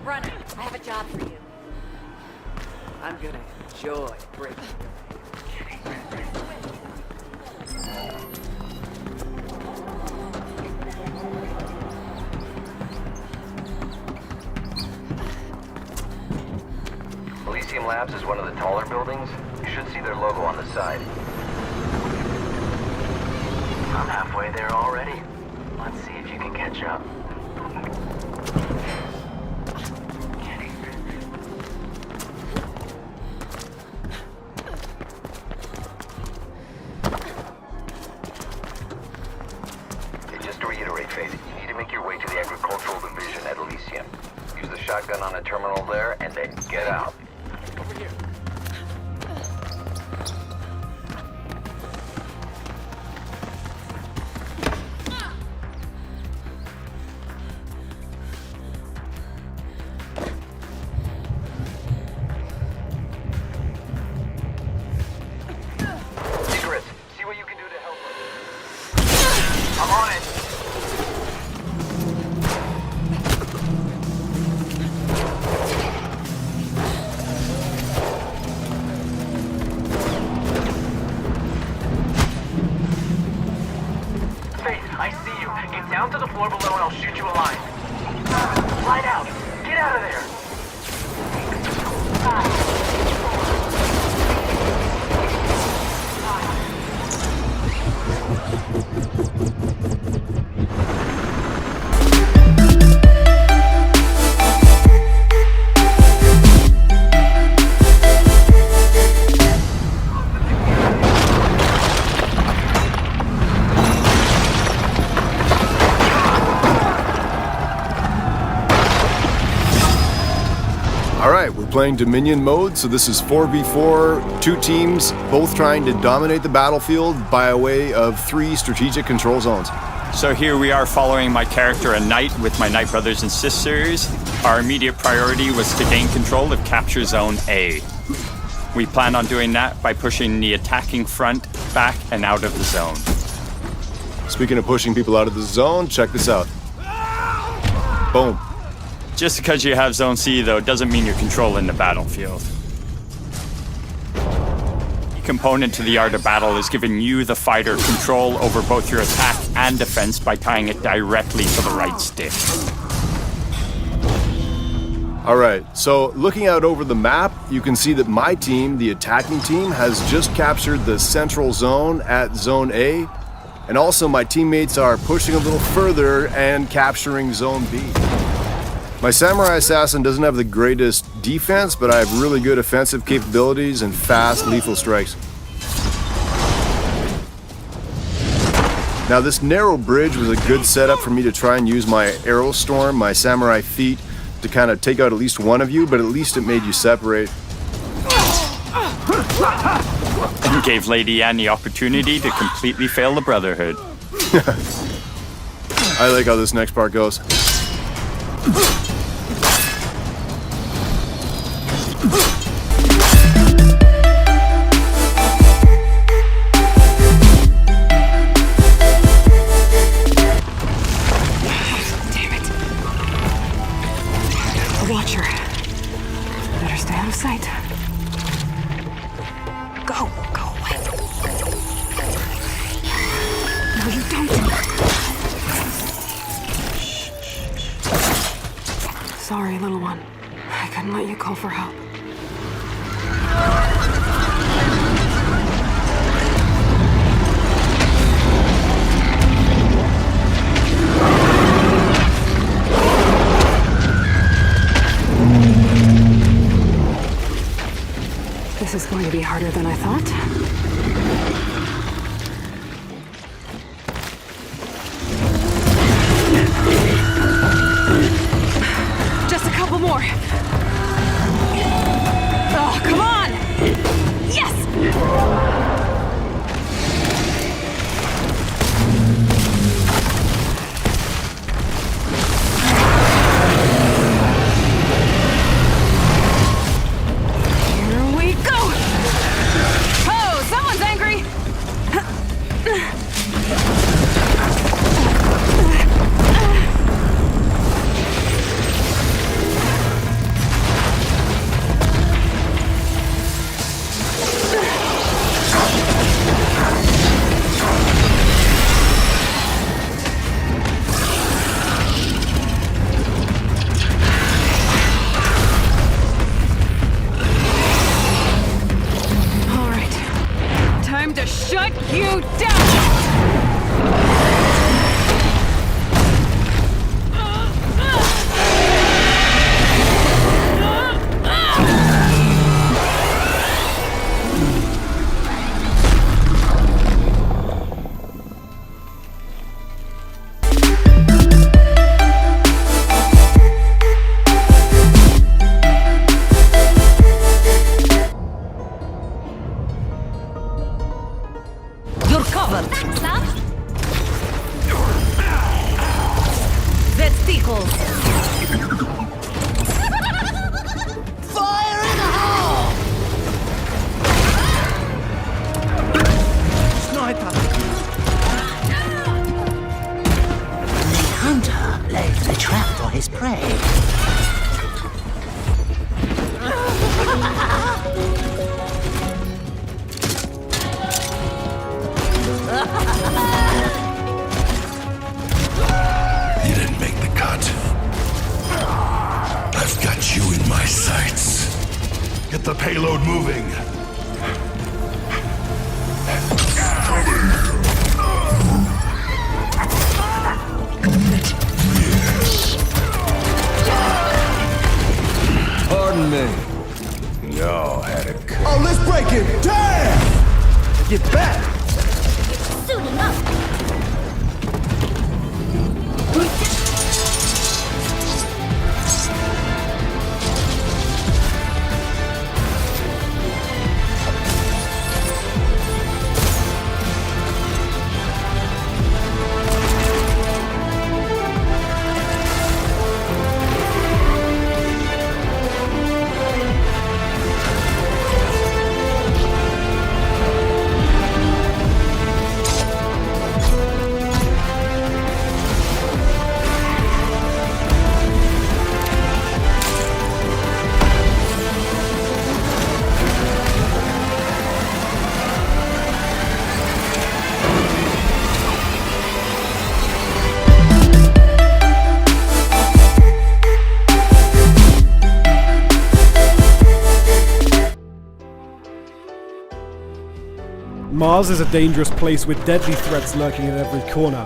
running. I have a job for you. I'm gonna enjoy breaking. Elysium Labs is one of the taller buildings. You should see their logo on the side. I'm halfway there already. Let's see if you can catch up. Just to reiterate, Faith, you need to make your way to the agricultural division at Elysium. Use the shotgun on the terminal there, and then get out. Over here. Secrets, see what you can do to help us. I'm on it. I see you. Get down to the floor below and I'll shoot you a line. Slide out. Get out of there. 5, Playing Dominion mode, so this is 4v4, 2 teams, both trying to dominate the battlefield by way of 3 strategic control zones. So here we are following my character, a knight, with my knight brothers and sisters. Our immediate priority was to gain control of Capture Zone A. We plan on doing that by pushing the attacking front back and out of the zone. Speaking of pushing people out of the zone, check this out. Boom. Just because you have Zone C, though, doesn't mean you're controlling the battlefield. The component to the art of battle is giving you, the fighter, control over both your attack and defense by tying it directly to the right stick. Alright, so looking out over the map, you can see that my team, the attacking team, has just captured the central zone at Zone A, and also my teammates are pushing a little further and capturing Zone B. My Samurai Assassin doesn't have the greatest defense, but I have really good offensive capabilities and fast, lethal strikes. Now, this narrow bridge was a good setup for me to try and use my Arrow Storm, my Samurai Feet, to kind of take out at least one of you, but at least it made you separate. And gave Lady Anne the opportunity to completely fail the Brotherhood. I like how this next part goes. Watcher. Better stay out of sight. Go away. No, you don't. Sorry, little one. I couldn't let you call for help. This is going to be harder than I thought. Just a couple more. Oh, come on! Yes! You didn't make the cut. I've got you in my sights. Get the payload moving. Yes. Pardon me. Y'all had a cut. Oh, let's break it! Damn! Get back! Suiting up. Mars is a dangerous place with deadly threats lurking at every corner.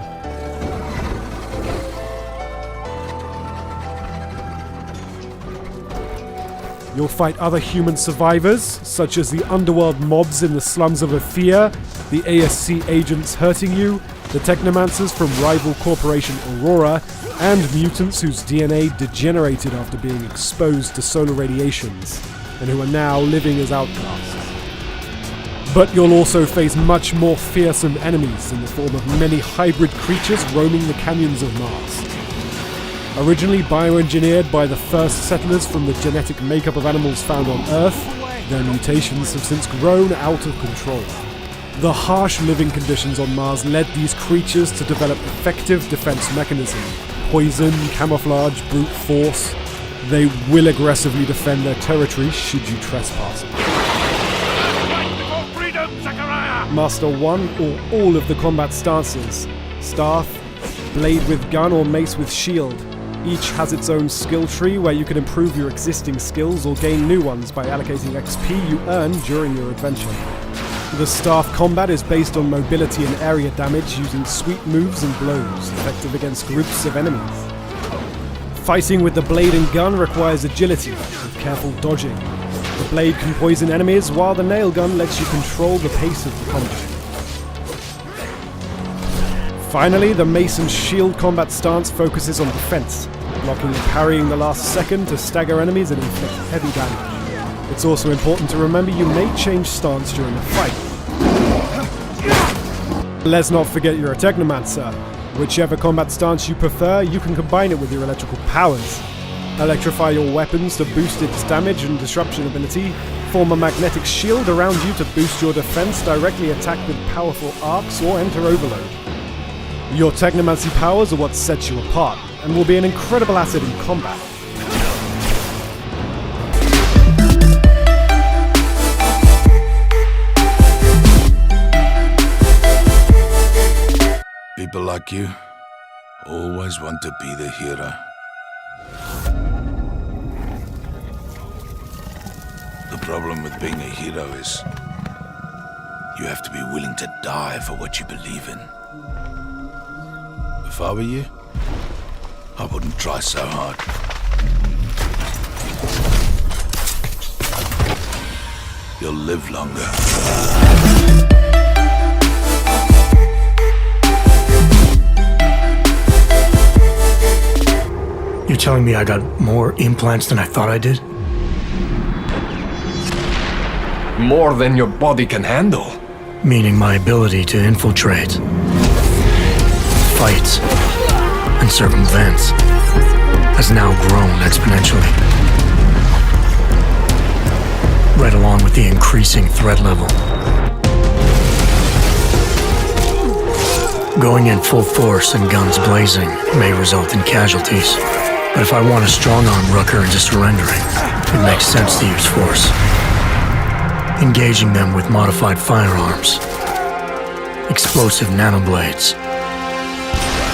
You'll fight other human survivors, such as the underworld mobs in the slums of Mafia, the ASC agents hurting you, the Technomancers from rival corporation Aurora, and mutants whose DNA degenerated after being exposed to solar radiations, and who are now living as outcasts. But you'll also face much more fearsome enemies in the form of many hybrid creatures roaming the canyons of Mars. Originally bioengineered by the first settlers from the genetic makeup of animals found on Earth, their mutations have since grown out of control. The harsh living conditions on Mars led these creatures to develop effective defense mechanisms: poison, camouflage, brute force. They will aggressively defend their territory should you trespass. Master one or all of the combat stances: staff, blade with gun, or mace with shield. Each has its own skill tree where you can improve your existing skills or gain new ones by allocating XP you earn during your adventure. The staff combat is based on mobility and area damage using sweep moves and blows, effective against groups of enemies. Fighting with the blade and gun requires agility, with careful dodging. The blade can poison enemies, while the nail gun lets you control the pace of the combat. Finally, the mace and shield combat stance focuses on defense, blocking and parrying the last second to stagger enemies and inflict heavy damage. It's also important to remember you may change stance during the fight. Let's not forget you're a Technomancer. Whichever combat stance you prefer, you can combine it with your electrical powers. Electrify your weapons to boost its damage and disruption ability, form a magnetic shield around you to boost your defense, directly attack with powerful arcs, or enter overload. Your Technomancy powers are what sets you apart, and will be an incredible asset in combat. People like you always want to be the hero. The problem with being a hero is you have to be willing to die for what you believe in. If I were you, I wouldn't try so hard. You'll live longer. You're telling me I got more implants than I thought I did? More than your body can handle. Meaning my ability to infiltrate, fight, and circumvent has now grown exponentially. Right along with the increasing threat level. Going in full force and guns blazing may result in casualties. But if I want to strong-arm Rucker into surrendering, it makes sense to use force. Engaging them with modified firearms, explosive nanoblades,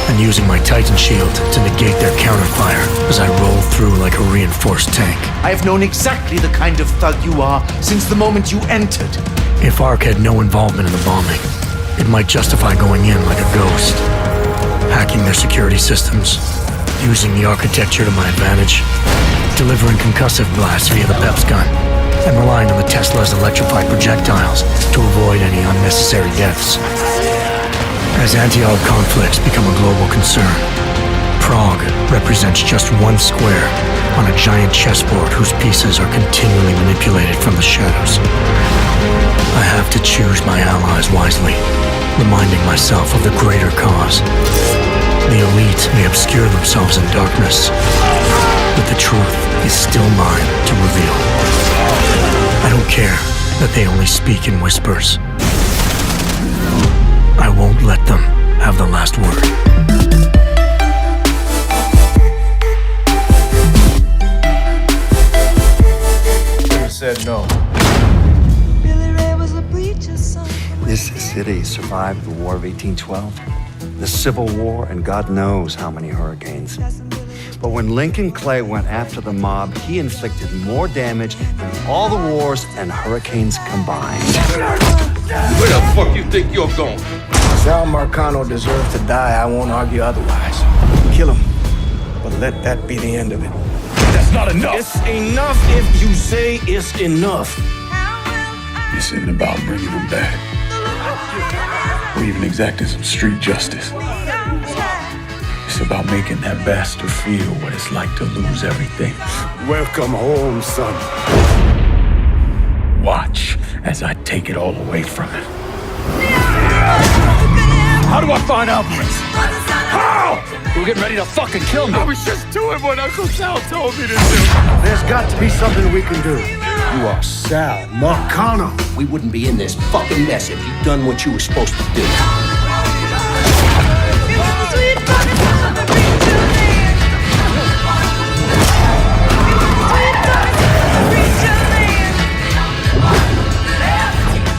and using my Titan shield to negate their counterfire as I roll through like a reinforced tank. I have known exactly the kind of thug you are since the moment you entered. If Ark had no involvement in the bombing, it might justify going in like a ghost, hacking their security systems, using the architecture to my advantage, delivering concussive blasts via the PEPS gun, and relying on the Tesla's electrified projectiles to avoid any unnecessary deaths. As anti-Ark conflicts become a global concern, Prague represents just one square on a giant chessboard whose pieces are continually manipulated from the shadows. I have to choose my allies wisely, reminding myself of the greater cause. The elite may obscure themselves in darkness, but the truth is still mine to reveal. I don't care that they only speak in whispers. I won't let them have the last word. Said no. This city survived the War of 1812, the Civil War, and God knows how many hurricanes. But when Lincoln Clay went after the mob, he inflicted more damage than all the wars and hurricanes combined. Where the fuck you think you're going? Sal Marcano deserves to die. I won't argue otherwise. Kill him, but let that be the end of it. That's not enough. It's enough if you say it's enough. This isn't about bringing them back, or even exacting some street justice. It's about making that bastard feel what it's like to lose everything. Welcome home, son. Watch as I take it all away from him. How do I find Alvarez? How? You're getting ready to fucking kill me. I was just doing what Uncle Sal told me to do. There's got to be something we can do. You are Sal Marcano. We wouldn't be in this fucking mess if you'd done what you were supposed to do.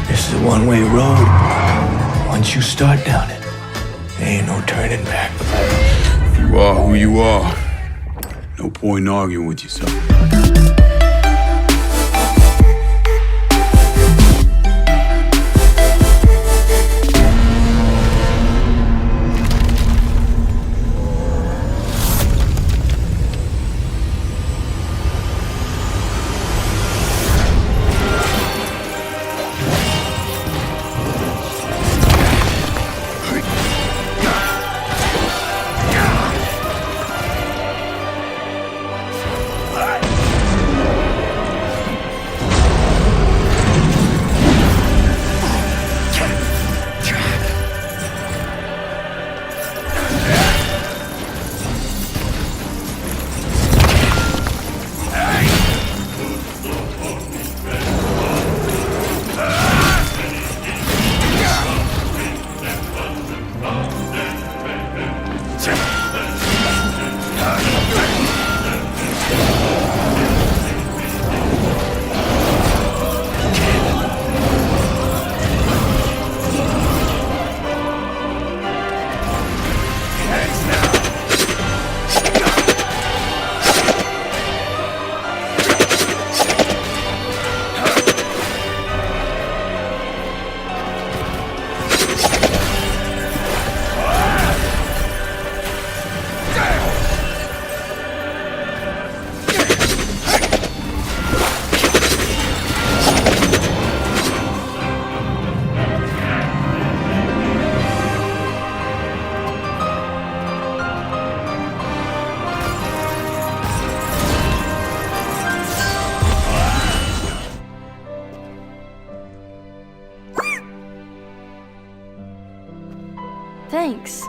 This is a one-way road. Once you start down it, there ain't no turning back. You are who you are. No point in arguing with yourself. Thanks.